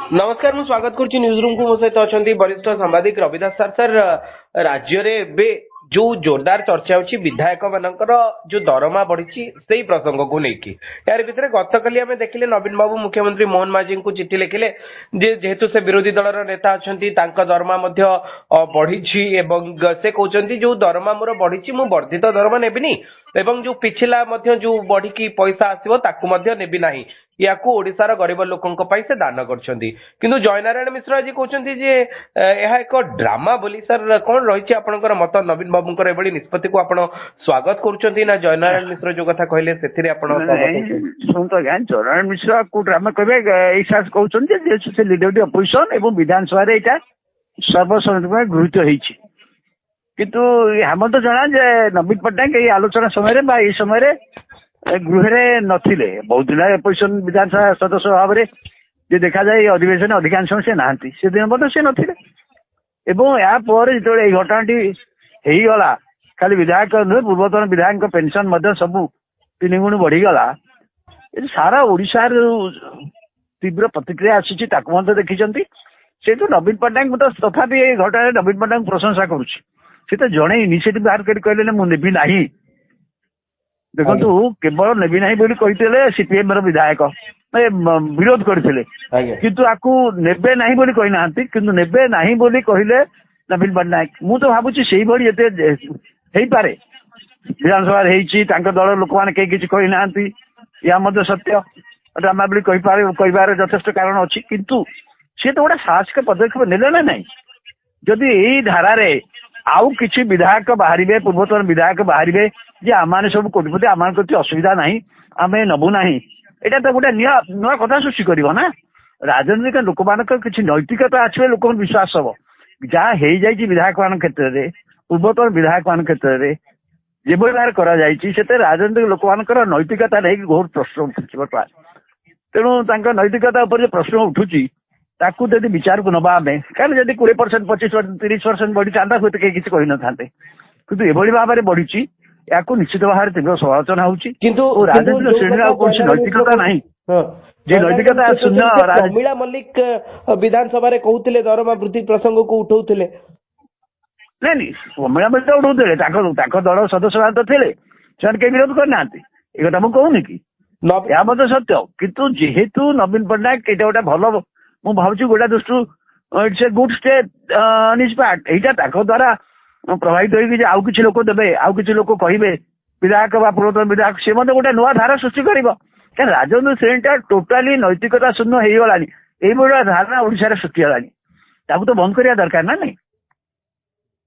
नमस्कार मु स्वागत करुच्ची न्यूज रूम को मो सहित अच्छा वरिष्ठ सांबादिक रविदास सर सर राज्य रे जो जोरदार चर्चा होची विधायक मानकर जो दरमा बढ़ी से प्रसंग को लेकिन यार भितर गतकाली आम देखिले नवीन बाबू मुख्यमंत्री मोहन माझी को चिठी लिखिले जेहेतु से विरोधी दलर नेता अच्छा दरमा बढ़ी से कहते जो दरमा मोर बढ़ी मु वर्धित दरमा नेबिनी एवं जो पिछला जो बढ़ी पैसा आसो ताकू नेबी नाही या ओडिशार गरीब लोकों से दान करछंती किंतु जयनारायण मिश्र आज कहते यह एक ड्रामा बोली सर कौन रही आपंकर मत नवीन बाबूंकर एभली निष्पत्ति को आपण स्वागत करुछंती ना जयनारायण मिश्र जो कथा कहले सेथिरे आपण सुनतो ज्ञान जयनारायण मिश्र को ड्रामा कहबे ऐसा कहउछन जे लीडर अपोजिशन एवं विधानसभा रे एटा सर्वसम्मति गृहीत होईछि किंतु हम तो जना जे नवीन पट्टनायक এই आलोचना समय बा এই समय गृह नथिले बहुत दिन अपोजिशन विधानसभा सदस्य भाव में जे देखा जाए अधिवेशन अधिकांश से नहांती से दिन मत से नथिले एवं या पर जो घटनाटी होगला खाली विधायक नुहे पूर्वतन विधायक पेंशन सब 3 गुण बढ़ीगला सारा ओडिशा तीव्र प्रतिक्रिया आसी देखी से तो नवीन पट्टनायक मुझे तथापि घटना नवीन पट्टनायक प्रशंसा करुच्ची से तो जड़े इनिशिएटिव बाहर कर कहले मुझे नहीं देखो केवल नेबी ना बोली कहते सीपीएम विधायक विरोध करते किंतु आपको नेबे नहीं बोली कही ना किंतु नेबे नहीं बोली कहले नवीन पट्टनायक मु तो भावुची से भाई ये पारे विधानसभा दल लोक मैंने कहीं किसी कही ना या सत्य ड्रामा बोली कह यथेष्ट कारण अच्छी किंतु सी तो गोटे साहसिक पदक्षेप नेले ना नहीं जदि यही धारा आउ किसी विधायक बाहर पूर्वतन विधायक बाहर जे आम सब कोटिपति आम असुविधा ना आम नबू ना यहाँ तो गोटे नुआ कथा सृष्टि कर राजनीतिक लोक मान किसी नैतिकता आसवे लोक विश्वास हम जहाँ हो जाए विधायक मान क्षेत्र में पूर्वतन विधायक मान क्षेत्र में जो भाव कर राजनीतिक लोक मान नैतिकता नहीं घोर प्रश्न उठुची बर्तमान तेणु नैतिकता उपर प्रश्न उठुची ताकू यदि विचार को नवा आम कहीं जब 20% 25% 30% बढ़ी था हुए तो कहीं किसी कही न था किंतु एभली भाव में बढ़ी या निश्चित भाव में तीव्र समालोचना हो राजनीतिक श्रेणी कौन नैतिकता ना नैतिकता शून्य प्रमीला मल्लिक विधानसभा कहते दरमा वृद्धि प्रसंग को उठाऊे नहीं प्रमीला मल्लिक उठाऊे दल सदस्य तो थे से कहीं विरोध करना एक मुझे कि या मत सत्य किंतु जेहेतु नवीन पट्टनायक ये गोटे भल मु भावुँ गोटा दृष्टि it's a good step on his part यहाँ द्वारा प्रभावित होगी आउ किसी लोक देवे आउ किसी लोक कहे विधायक पूर्वतन विधायक सी गोटे नुआ धारा सृष्टि कर राजनीति श्रेणी टोटाली नैतिकता शून्य हो गला ये धारणा ओडिशा सृष्टि है तो बंद करवा दरकार ना नहीं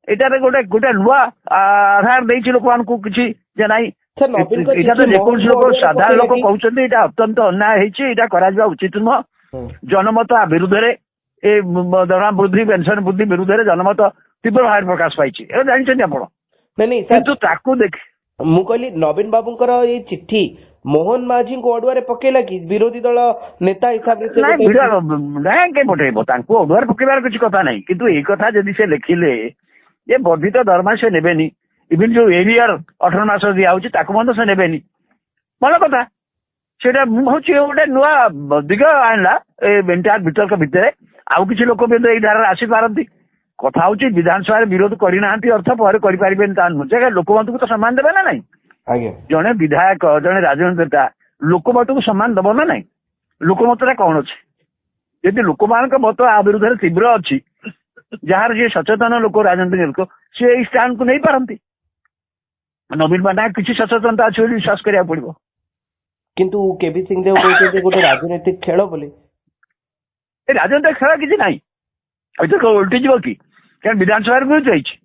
यहाँ गोटे गोटे नुआ आधार देती लोक मान किसी नाई लोक साधारण लोक कहते यहाँ अत्यंत अन्याय होता उचित नुह जनमत विरुद्ध दरमा वृद्धि पेंशन वृद्धि विरुद्ध जनमत तीव्र भाव प्रकाश पाई जानते आप देख मु कहली नवीन बाबूंकर ये चिट्ठी मोहन माझी को अडुआ पकेला कि विरोधी दल नेता हिसाब से पठेब अडुआ पकेबार किसी कथा नहीं किंतु ये कथा जदि से लिखिले ये वर्धित दरमा से नेबेनी इवन जो एरियर 18 मास दिया से नेबेनी भल कथा से गोटे नुआ दिग आनला एंटायर वितर्क भितर आउ किसी लोक भी धारा आसी पारती कथा हूँ विधानसभा विरोध करना अर्थ पर करें लोक मत को तो सम्मान देवे ना नहीं जड़े विधायक जड़े राजनीति नेता लोक मत को सम्मान दब ना नहीं लोकमतटा कौन अच्छे यदि लोक मान मत आ विरुद्ध तीव्र अच्छी जार जी सचेतन लोक राजनीतिक लोक सी स्टाण्ड को नहीं पारती नवीन पट्टनायक किसी सचेतनता अच्छी विश्वास करा पड़ो किंतु केबी सिंहदेव कहते गोटे राजनीतिक खेल बोले राजनीतिक खेल किसी ना तो उल्टी जीव कि विधानसभा जाइए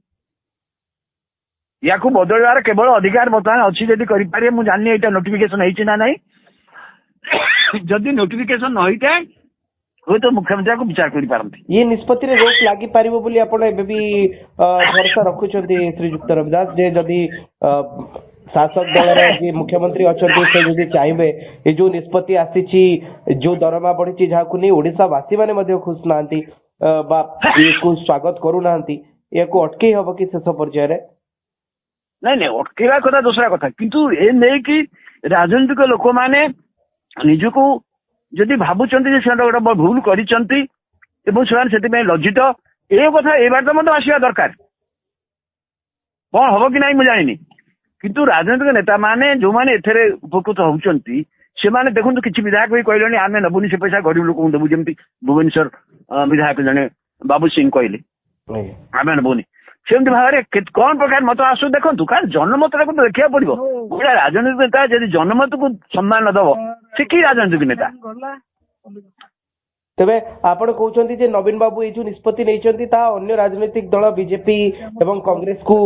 या बदलवार केवल अधिकार बर्तमान अच्छी जब करें मुझे जानी यहाँ नोटिफिकेशन होती ना नहीं जदि नोटिफिकेशन न होता है हुए तो मुख्यमंत्री को विचार कर पारती ये निष्पत्ति रे रोक लागी पारिबो बोली आपण एबे भी भरोसा रखुछथि श्रीजुक्त रविदास जे जदि शासक दल जे मुख्यमंत्री अच्छे से जदि चाहिए ये जो निष्पत्ति आसी जो दरमा बढ़ी जहाँ को नहीं ओडिशा वासी माने खुश नांती स्वागत करूना या अटकई हम कि शेष पर्यायर नहीं अटकेवा कथा दूसरा कथा किंतु ए नहीं कि राजनीतिक लोक माने निजको ଯଦି ଭାବୁଛନ୍ତି ଯେ ସେମାନେ ଗୋଟେ ଭୁଲ କରିଛନ୍ତି ଏବଂ ସେମାନେ ସେଥିପାଇଁ ଲଜ୍ଜିତ, ଏ କଥା ଏ ବାଟ ମଧ୍ୟ ଆସିବା ଦରକାର। କଣ ହବ କି ନାହିଁ ମୁଁ ଜାଣିନି, କିନ୍ତୁ ରାଜନୈତିକ ନେତା ମାନେ ଯୋଉମାନେ ଏଥିରେ ଉପକୃତ ହଉଛନ୍ତି ସେମାନେ ଦେଖନ୍ତୁ କିଛି ବିଧାୟକ ବି କହିଲେଣି ଆମେ ନେବୁନି ସେ ପଇସା ଗରିବ ଲୋକଙ୍କୁ ଦେବୁ, ଯେମିତି ଭୁବନେଶ୍ୱର ବିଧାୟକ ଜଣେ ବାବୁ ସିଂ କହିଲେ ଆମେ ନେବୁନି। ସେମିତି ଭାବରେ କଣ ପ୍ରକାର ମତ ଆସୁ ଦେଖନ୍ତୁ, କାରଣ ଜନମତଟାକୁ ତ ଦେଖିବାକୁ ପଡିବ। ଗୋଟେ ରାଜନୈତିକ ନେତା ଯଦି ଜନମତକୁ ସମ୍ମାନ ନ ଦବ ସେ କି ରାଜନୈତିକ ନେତା? ତେବେ ଆପଣ କହୁଛନ୍ତି ଯେ ନବୀନ ବାବୁ ଏଇ ଯୋଉ ନିଷ୍ପତ୍ତି ନେଇଛନ୍ତି ତାହା ଅନ୍ୟ ରାଜନୈତିକ ଦଳ ବିଜେପି ଏବଂ କଂଗ୍ରେସକୁ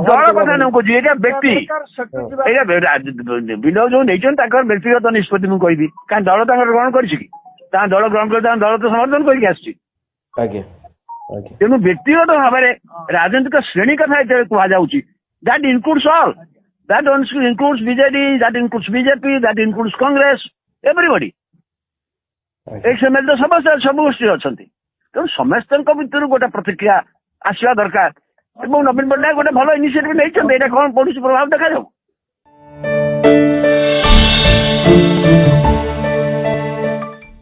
ଦଳ କଥା ନ କହୁଛି, ଏଇଟା ବ୍ୟକ୍ତି, ଏଇଟା ବିନୋଦ ଯୋଉ ନେଇଛନ୍ତି ତାଙ୍କର ବ୍ୟକ୍ତିଗତ ନିଷ୍ପତ୍ତି ମୁଁ କହିବି, କାରଣ ଦଳ ତାଙ୍କର ଗ୍ରହଣ କରିଛି କି? ତାଙ୍କ ଦଳ ଗ୍ରହଣ କରି ତାଙ୍କ ଦଳ ତ ସମର୍ଥନ କରିକି ଆସିଛି। ଆଜ୍ଞା ଆଜ୍ଞା। ତେଣୁ ବ୍ୟକ୍ତିଗତ ଭାବରେ ରାଜନୈତିକ ଶ୍ରେଣୀ କଥା ଯେତେବେଳେ କୁହାଯାଉଛି, that includes all, that includes BJD, that includes BJP, that includes Congress, everybody. ଏକ୍ସଏମଏଲ ତ ସମସ୍ତେ ସବୁ ଗୋଷ୍ଠୀ ଅଛନ୍ତି। ତେଣୁ ସମସ୍ତଙ୍କ ଭିତରୁ ଗୋଟେ ପ୍ରତିକ୍ରିୟା ଆସିବା ଦରକାର ଏବଂ ନବୀନ ପଟ୍ଟନାୟକ ଗୋଟେ ଭଲ ଇନିସିଏଟିଭ ନେଇଛନ୍ତି, ଏଇଟା କଣ ପଡୁଛି ପ୍ରଭାବ ଦେଖାଯାଉ।